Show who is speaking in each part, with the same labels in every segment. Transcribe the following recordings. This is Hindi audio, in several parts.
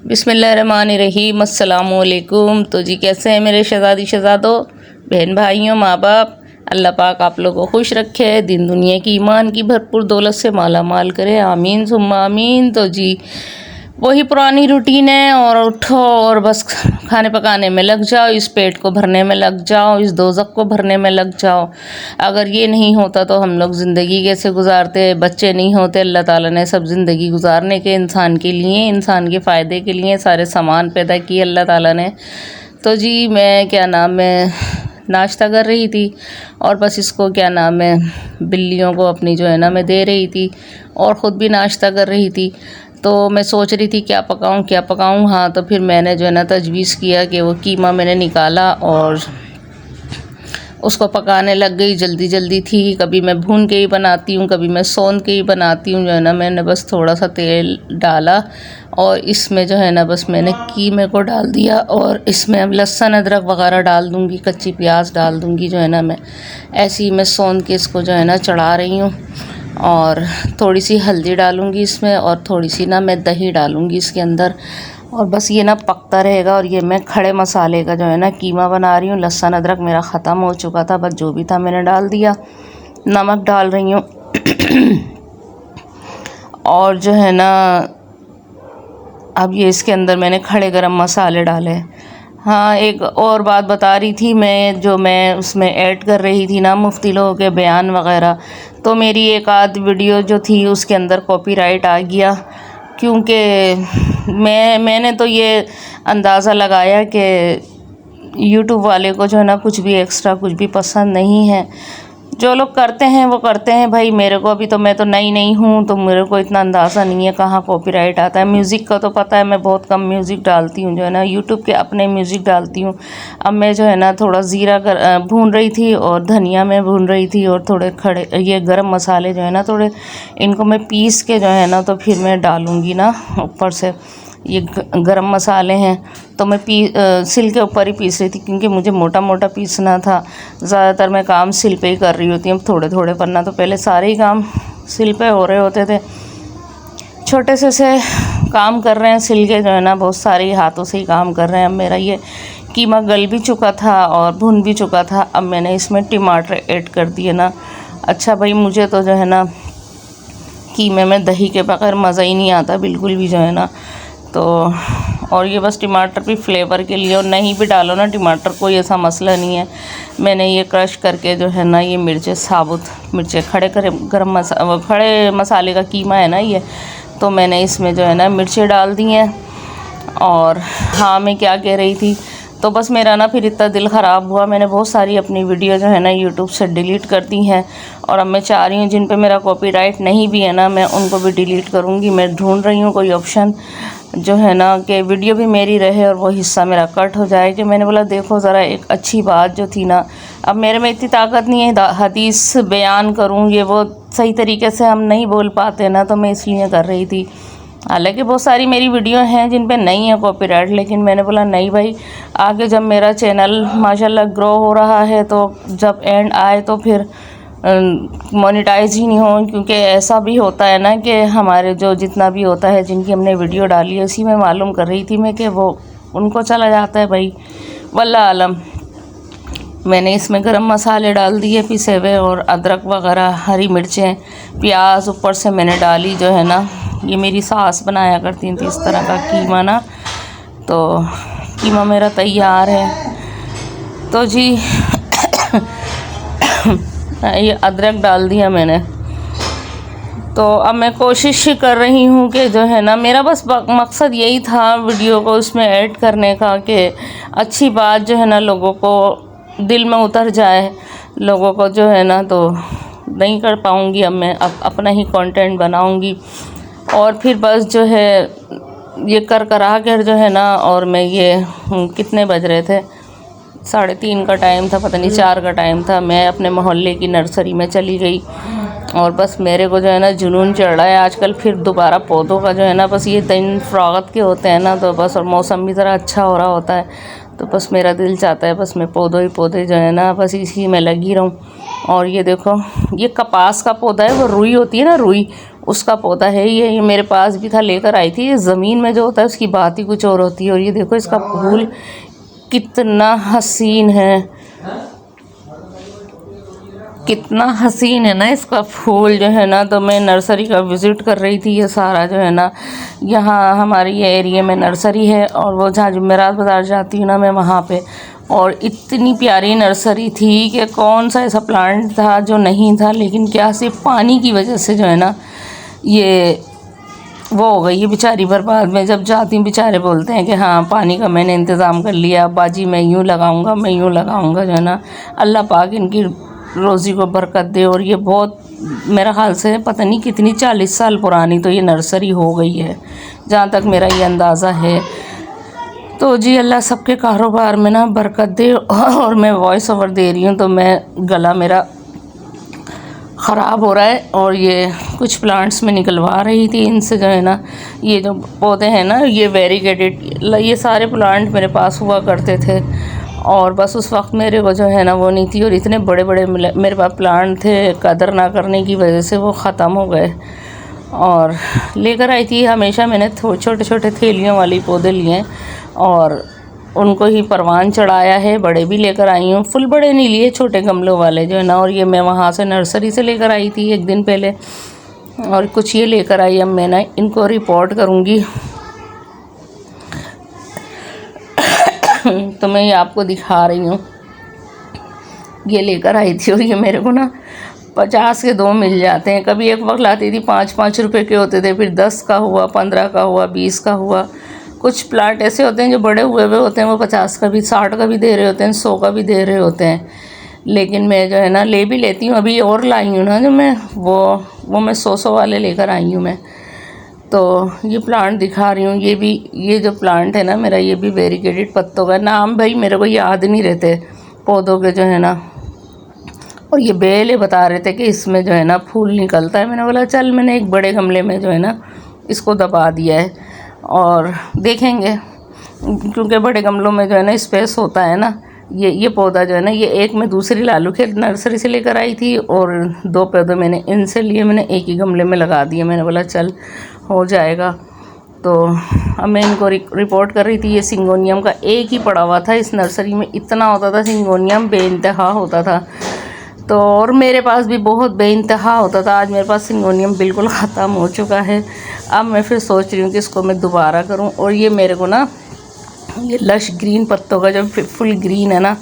Speaker 1: बिस्मिल्लाहिर्रहमानिर्रहीम अस्सलामुअलैकुम। तो जी कैसे हैं मेरे शहज़ादी शहज़ादों, बहन भाइयों, माँ बाप। अल्लाह पाक आप लोगों को खुश रखे, दिन दुनिया की ईमान की भरपूर दौलत से माला माल करे, आमीन सुम्मा आमीन। तो जी वही पुरानी रूटीन है, और उठो और बस खाने पकाने में लग जाओ, इस पेट को भरने में लग जाओ, इस दोज़ख को भरने में लग जाओ। अगर ये नहीं होता तो हम लोग ज़िंदगी कैसे गुजारते। बच्चे नहीं होते, अल्लाह ताला ने सब ज़िंदगी गुजारने के, इंसान के लिए, इंसान के फ़ायदे के लिए सारे सामान पैदा किए अल्लाह ताला ने। तो जी मैं क्या नाम है नाश्ता कर रही थी, और बस इसको क्या नाम है बिल्लियों को अपनी जो है ना मैं दे रही थी, और ख़ुद भी नाश्ता कर रही थी। तो मैं सोच रही थी क्या पकाऊं। हाँ, तो फिर मैंने जो है ना तजवीज़ किया कि वो कीमा मैंने निकाला और उसको पकाने लग गई। जल्दी जल्दी थी, कभी मैं भून के ही बनाती हूँ, कभी मैं सौंध के ही बनाती हूँ। जो है ना मैंने बस थोड़ा सा तेल डाला, और इसमें जो है ना बस मैंने कीमे को डाल दिया, और इसमें अब लहसुन अदरक वगैरह डाल दूँगी, कच्ची प्याज डाल दूँगी। जो है ना मैं ऐसे ही मैं सौंध के इसको जो है ना चढ़ा रही हूँ, और थोड़ी सी हल्दी डालूँगी इसमें, और थोड़ी सी ना मैं दही डालूँगी इसके अंदर, और बस ये ना पकता रहेगा। और ये मैं खड़े मसाले का जो है ना कीमा बना रही हूँ। लहसुन अदरक मेरा ख़त्म हो चुका था, बस जो भी था मैंने डाल दिया। नमक डाल रही हूँ और जो है ना अब ये इसके अंदर मैंने खड़े गरम मसाले डाले। हाँ, एक और बात बता रही थी मैं, जो मैं उसमें ऐड कर रही थी ना मुफ्ती लोगों के बयान वग़ैरह, तो मेरी एक आध वीडियो जो थी उसके अंदर कॉपीराइट आ गया, क्योंकि मैंने तो ये अंदाज़ा लगाया कि यूट्यूब वाले को जो है ना कुछ भी एक्स्ट्रा कुछ भी पसंद नहीं है। जो लोग करते हैं वो करते हैं भाई। मेरे को अभी तो मैं तो नई हूँ, तो मेरे को इतना अंदाज़ा नहीं है कहाँ कॉपीराइट आता है। म्यूज़िक का तो पता है, मैं बहुत कम म्यूज़िक डालती हूँ, जो है ना यूट्यूब के अपने म्यूज़िक डालती हूँ। अब मैं जो है ना थोड़ा ज़ीरा भून रही थी, और धनिया में भून रही थी, और थोड़े खड़े ये गरम मसाले जो है ना थोड़े, इनको मैं पीस के जो है ना तो फिर मैं डालूँगी ना ऊपर से। ये गरम मसाले हैं तो मैं सिल के ऊपर ही पीस रही थी, क्योंकि मुझे मोटा मोटा पीसना था। ज़्यादातर मैं काम सिल पे ही कर रही होती हूँ थोड़े थोड़े, वरना तो पहले सारे ही काम सिल पे हो रहे होते थे। छोटे से काम कर रहे हैं सिल के, जो है ना बहुत सारे हाथों से ही काम कर रहे हैं। अब मेरा ये कीमा गल भी चुका था और भुन भी चुका था। अब मैंने इसमें टमाटर ऐड कर दिए ना। अच्छा भाई, मुझे तो जो है ना कीमे में दही के बगैर मज़ा ही नहीं आता बिल्कुल भी, जो है ना। तो और ये बस टमाटर भी फ्लेवर के लिए, और नहीं भी डालो ना टमाटर, कोई ऐसा मसला नहीं है। मैंने ये क्रश करके जो है ना ये मिर्चें, साबुत मिर्चें, खड़े मसाले का कीमा है ना ये, तो मैंने इसमें जो है ना मिर्चें डाल दी हैं। और हाँ, मैं क्या कह रही थी, तो बस मेरा ना फिर इतना दिल ख़राब हुआ, मैंने बहुत सारी अपनी वीडियो जो है ना यूट्यूब से डिलीट कर दी हैं। और अब मैं चाह रही हूँ जिन पे मेरा कॉपीराइट नहीं भी है ना, मैं उनको भी डिलीट करूँगी। मैं ढूंढ रही हूँ कोई ऑप्शन जो है ना कि वीडियो भी मेरी रहे और वो हिस्सा मेरा कट हो जाए। कि मैंने बोला देखो ज़रा, एक अच्छी बात जो थी ना, अब मेरे में इतनी ताकत नहीं है हदीस बयान करूँ, ये वो सही तरीके से हम नहीं बोल पाते ना, तो मैं इसलिए कर रही थी। हालांकि बहुत सारी मेरी वीडियो हैं जिन पे नहीं है कॉपीराइट, लेकिन मैंने बोला नहीं भाई, आगे जब मेरा चैनल माशाल्लाह ग्रो हो रहा है, तो जब एंड आए तो फिर मोनेटाइज ही नहीं हो। क्योंकि ऐसा भी होता है ना कि हमारे जो जितना भी होता है जिनकी हमने वीडियो डाली है, उसी में मालूम कर रही थी मैं कि वो उनको चला जाता है भाई, वल्लाह आलम। मैंने इसमें गरम मसाले डाल दिए पिसे हुए, और अदरक वगैरह, हरी मिर्चें, प्याज ऊपर से मैंने डाली। जो है ना ये मेरी सास बनाया करती थी इस तरह का कीमा ना। तो कीमा मेरा तैयार है। तो जी ये अदरक डाल दिया मैंने। तो अब मैं कोशिश कर रही हूँ कि जो है ना, मेरा बस मकसद यही था वीडियो को उसमें ऐड करने का, कि अच्छी बात जो है ना लोगों को दिल में उतर जाए। लोगों को जो है ना, तो नहीं कर पाऊँगी अब मैं, अब अपना ही कंटेंट बनाऊँगी। और फिर बस जो है ये करा कर जो है ना, और मैं ये कितने बज रहे थे, 3:30 का टाइम था, पता नहीं 4 का टाइम था। मैं अपने मोहल्ले की नर्सरी में चली गई, और बस मेरे को जो है ना जुनून चढ़ रहा है आजकल फिर दोबारा पौधों का। जो है ना बस ये दिन फरागत के होते हैं ना, तो बस, और मौसम भी ज़रा अच्छा हो रहा होता है, तो बस मेरा दिल चाहता है बस मैं पौधे जो है ना बस इसी में लगी रहूं। और ये देखो, ये कपास का पौधा है, वो रुई होती है ना, रुई, उसका पौधा है ये मेरे पास भी था, लेकर आई थी। ये ज़मीन में जो होता है उसकी बात ही कुछ और होती है। और ये देखो इसका फूल कितना हसीन है, कितना हसीन है ना इसका फूल जो है ना। तो मैं नर्सरी का विज़िट कर रही थी। ये सारा जो है ना, यहाँ हमारे ये एरिया में नर्सरी है, और वो जहाँ जुमेरात बाज़ार जाती हूँ ना मैं वहाँ पे, और इतनी प्यारी नर्सरी थी कि कौन सा ऐसा प्लांट था जो नहीं था। लेकिन क्या सिर्फ पानी की वजह से जो है ना ये वो हो गई है बेचारी बर्बाद। मैं जब जाती हूँ बेचारे बोलते हैं कि हाँ पानी का मैंने इंतज़ाम कर लिया, बाजी मैं यूँ लगाऊँगा, मैं यूँ लगाऊँगा, जो है ना अल्लाह पाक इनकी रोज़ी को बरकत दे। और ये बहुत मेरा ख्याल से पता नहीं कितनी 40 साल पुरानी तो ये नर्सरी हो गई है, जहाँ तक मेरा ये अंदाज़ा है। तो जी अल्लाह सबके कारोबार में ना बरकत दे। और मैं वॉइस ओवर दे रही हूँ तो मैं गला मेरा ख़राब हो रहा है। और ये कुछ प्लांट्स में निकलवा रही थी इनसे जो है ना, ये जो पौधे हैं ना ये वेरीगेटेड, ये सारे प्लांट मेरे पास हुआ करते थे। और बस उस वक्त मेरे को जो है ना वो नहीं थी, और इतने बड़े बड़े मेरे पास प्लांट थे, कदर ना करने की वजह से वो ख़त्म हो गए। और लेकर आई थी, हमेशा मैंने छोटे छोटे थैलियों वाली पौधे लिए और उनको ही परवान चढ़ाया है। बड़े भी लेकर आई हूँ, फुल बड़े नहीं लिए, छोटे गमलों वाले जो है ना। और ये मैं वहाँ से नर्सरी से लेकर आई थी एक दिन पहले, और कुछ ये लेकर आई। अब मैं ना इनको रिपोर्ट करूँगी। तो मैं ये आपको दिखा रही हूँ, ये लेकर आई थी और ये मेरे को ना 50 के 2 मिल जाते हैं। कभी एक वक्त लाती थी 5-5 रुपए के होते थे, फिर 10 का हुआ, 15 का हुआ, 20 का हुआ। कुछ प्लांट ऐसे होते हैं जो बड़े हुए होते हैं, वो 50 का भी, 60 का भी दे रहे होते हैं, 100 का भी दे रहे होते हैं। लेकिन मैं जो है ना ले भी लेती हूँ। अभी और लाई हूँ ना जो मैं वो मैं 100 वाले लेकर आई हूँ मैं। तो ये प्लांट दिखा रही हूँ। ये जो प्लांट है ना मेरा, ये भी वेरीगेटेड पत्तों का नाम भाई मेरे को याद नहीं रहते पौधों के जो है ना। और ये बेले बता रहे थे कि इसमें जो है ना फूल निकलता है। मैंने बोला चल, मैंने एक बड़े गमले में जो है ना इसको दबा दिया है और देखेंगे, क्योंकि बड़े गमलों में जो है ना स्पेस होता है ना। ये पौधा जो है ना, ये एक मैं दूसरी लालू के नर्सरी से लेकर आई थी, और 2 पौधे मैंने इनसे लिए, मैंने एक ही गमले में लगा दिए। मैंने बोला चल हो जाएगा। तो अब मैं इनको रिपोर्ट कर रही थी। ये सिंगोनियम का एक ही पड़ा हुआ था इस नर्सरी में, इतना होता था सिंगोनियम, बेइंतहा होता था। तो और मेरे पास भी बहुत बेइंतहा होता था। आज मेरे पास सिंगोनियम बिल्कुल ख़त्म हो चुका है। अब मैं फिर सोच रही हूँ कि इसको मैं दोबारा करूँ। और ये मेरे को ना ये लश ग्रीन पत्तों का जो फुल ग्रीन है ना,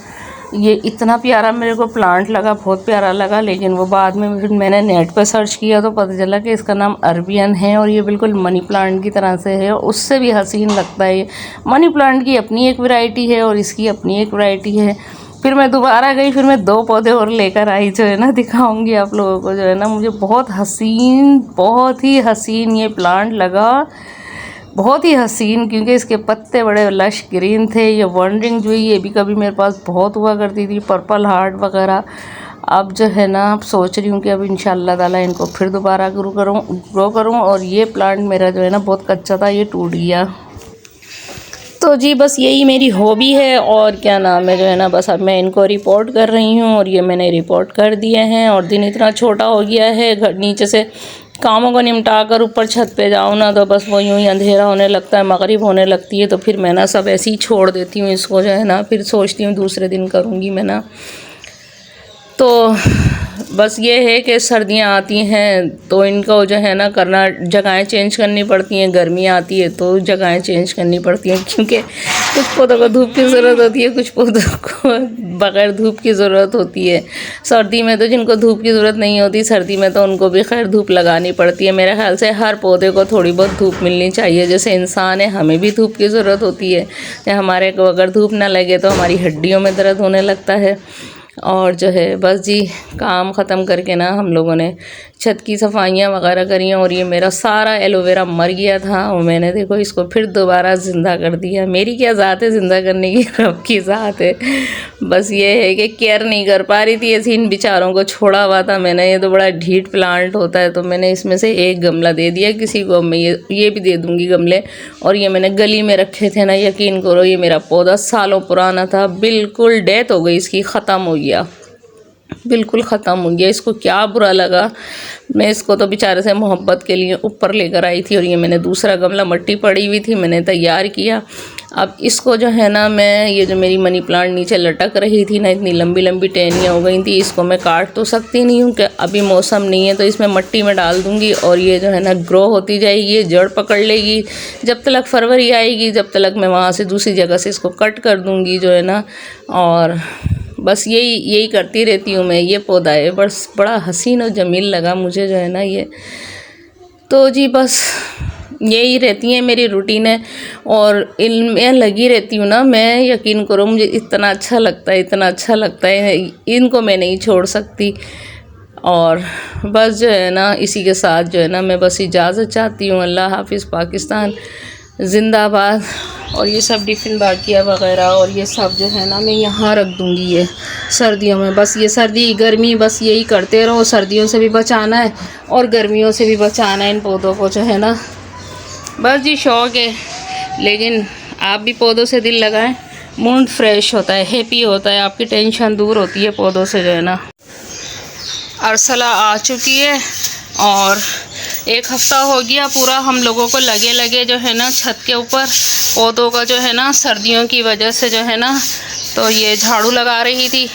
Speaker 1: ये इतना प्यारा मेरे को प्लांट लगा, बहुत प्यारा लगा। लेकिन वो बाद में फिर मैंने नेट पर सर्च किया तो पता चला कि इसका नाम अरबियन है, और ये बिल्कुल मनी प्लांट की तरह से है, उससे भी हसीन लगता है। ये मनी प्लांट की अपनी एक वैरायटी है और इसकी अपनी एक वैरायटी है। फिर मैं दोबारा गई, फिर मैं 2 पौधे और लेकर आई, जो है ना दिखाऊंगी आप लोगों को। जो है ना मुझे बहुत हसीन, बहुत ही हसीन ये प्लांट लगा, बहुत ही हसीन, क्योंकि इसके पत्ते बड़े लश ग्रीन थे। ये वंडरिंग जो ये भी कभी मेरे पास बहुत हुआ करती थी, पर्पल हार्ट वगैरह। अब जो है ना अब सोच रही हूँ कि अब इंशाल्लाह ताला इनको फिर दोबारा ग्रो करूँ। और ये प्लांट मेरा जो है ना बहुत कच्चा था, ये टूट गया। तो जी बस यही मेरी हॉबी है, और क्या नाम है जो है ना, बस अब मैं इनको रिपोर्ट कर रही हूँ। और ये मैंने रिपोर्ट कर दिए हैं। और दिन इतना छोटा हो गया है, घर नीचे से कामों को निपटा कर ऊपर छत पे जाऊँ ना तो बस वो यूँ ही अंधेरा होने लगता है, मगरिब होने लगती है। तो फिर मैं ना सब ऐसे ही छोड़ देती हूँ इसको, जो है ना फिर सोचती हूँ दूसरे दिन करूँगी मैं ना। तो बस ये है कि सर्दियाँ आती हैं तो इनको जो है ना करना, जगहें चेंज करनी पड़ती हैं। गर्मी आती है तो जगहें चेंज करनी पड़ती हैं, क्योंकि कुछ पौधों को धूप की ज़रूरत होती है, कुछ पौधों को बग़ैर धूप की ज़रूरत होती है। सर्दी में तो जिनको धूप की ज़रूरत नहीं होती, सर्दी में तो उनको भी खैर धूप लगानी पड़ती है। मेरे ख्याल से हर पौधे को थोड़ी बहुत धूप मिलनी चाहिए। जैसे इंसान है, हमें भी धूप की ज़रूरत होती है। हमारे को अगर धूप ना लगे तो हमारी हड्डियों में दर्द होने लगता है। और जो है बस जी काम ख़त्म करके ना हम लोगों ने छत की सफाइयाँ वगैरह करी हैं। और ये मेरा सारा एलोवेरा मर गया था, और मैंने देखो इसको फिर दोबारा ज़िंदा कर दिया। मेरी क्या ज़ात है ज़िंदा करने की, रब की ज़ात है। बस ये है कि केयर नहीं कर पा रही थी, ऐसे इन बेचारों को छोड़ा हुआ था मैंने। ये तो बड़ा ढीठ प्लांट होता है, तो मैंने इसमें से एक गमला दे दिया किसी को। मैं ये भी दे दूँगी गमले। और ये मैंने गली में रखे थे ना, यकीन करो ये मेरा पौधा सालों पुराना था, बिल्कुल डेथ हो गई इसकी, ख़त्म हो गया। बिल्कुल ख़त्म हो गया। इसको क्या बुरा लगा, मैं इसको तो बेचारे से मोहब्बत के लिए ऊपर लेकर आई थी और ये मैंने दूसरा गमला मट्टी पड़ी हुई थी मैंने तैयार किया। अब इसको जो है ना मैं, ये जो मेरी मनी प्लांट नीचे लटक रही थी ना, इतनी लंबी लंबी टहनियाँ हो गई थी, इसको मैं काट तो सकती नहीं हूँ कि अभी मौसम नहीं है, तो इसमें मट्टी में डाल दूँगी और ये जो है ना ग्रो होती जाएगी, जड़ पकड़ लेगी। जब तक फरवरी आएगी जब तक मैं वहाँ से दूसरी जगह से इसको कट कर दूँगी जो है ना। और बस यही करती रहती हूँ मैं। ये पौधा है बस बड़ा हसीन और जमील लगा मुझे जो है ना ये। तो जी बस यही रहती है मेरी रूटीन है और इनमें लगी रहती हूँ ना मैं। यकीन करो मुझे इतना अच्छा लगता है, इतना अच्छा लगता है, इनको मैं नहीं छोड़ सकती। और बस जो है ना इसी के साथ जो है ना मैं बस इजाज़त चाहती हूँ। अल्लाह हाफिज़, पाकिस्तान ज़िंदाबाद। और ये सब टिफ़िन बाकिया वगैरह और ये सब जो है ना मैं यहाँ रख दूँगी ये सर्दियों में। बस ये सर्दी गर्मी बस यही करते रहो, सर्दियों से भी बचाना है और गर्मियों से भी बचाना है इन पौधों को जो है ना। बस जी शौक़ है, लेकिन आप भी पौधों से दिल लगाएं, मूड फ्रेश होता है, हैप्पी होता है, आपकी टेंशन दूर होती है पौधों से जो है ना। अरसला आ चुकी है और 1 हफ़्ता हो गया पूरा हम लोगों को लगे जो है ना छत के ऊपर पौधों का जो है ना सर्दियों की वजह से जो है ना। तो ये झाड़ू लगा रही थी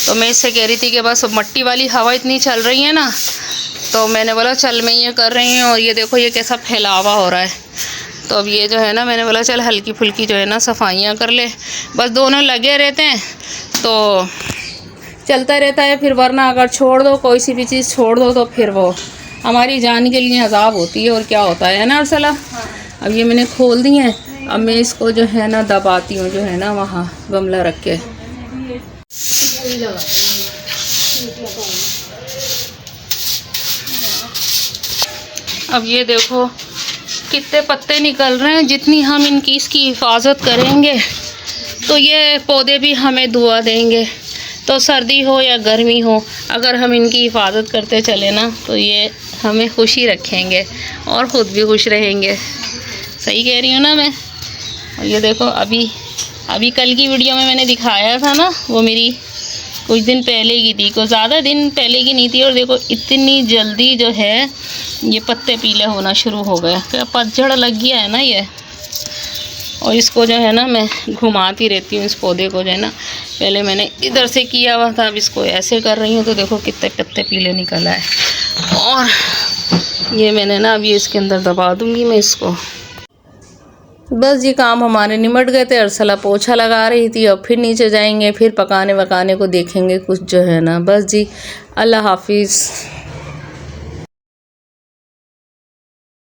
Speaker 1: तो मैं इससे कह रही थी कि बस मट्टी वाली हवा इतनी चल रही है ना, तो मैंने बोला चल मैं ये कर रही हूँ। और ये देखो ये कैसा फैलावा हो रहा है, तो अब ये जो है ना मैंने बोला चल हल्की फुल्की जो है ना सफाइयाँ कर ले। बस दोनों लगे रहते हैं तो चलता रहता है, फिर वरना अगर छोड़ दो कोई सी भी चीज़ छोड़ दो तो फिर वो हमारी जान के लिए अजाब होती है और क्या होता है ना अरसला। अब ये मैंने खोल दी है, अब मैं इसको जो है ना दबाती हूँ जो है ना वहाँ गमला रख के। अब ये देखो कितने पत्ते निकल रहे हैं। जितनी हम इसकी हिफाजत करेंगे तो ये पौधे भी हमें दुआ देंगे। तो सर्दी हो या गर्मी हो, अगर हम इनकी हिफाजत करते चले ना तो ये हमें खुशी रखेंगे और ख़ुद भी खुश रहेंगे। सही कह रही हूँ ना मैं। और ये देखो अभी कल की वीडियो में मैंने दिखाया था ना, वो मेरी कुछ दिन पहले की थी, कुछ ज़्यादा दिन पहले की नहीं थी। और देखो इतनी जल्दी जो है ये पत्ते पीले होना शुरू हो गए, क्या पतझड़ लग गया है ना ये। और इसको जो है ना मैं घुमाती रहती हूँ इस पौधे को जो है ना। पहले मैंने इधर से किया हुआ था, अब इसको ऐसे कर रही हूँ तो देखो कितने पत्ते पीले निकल आए। और ये मैंने ना अभी इसके अंदर दबा दूँगी मैं इसको। बस ये काम हमारे निमट गए थे। अरसला पोछा लगा रही थी और फिर नीचे जाएंगे, फिर पकाने वकाने को देखेंगे कुछ जो है ना। बस जी अल्लाह हाफिज़।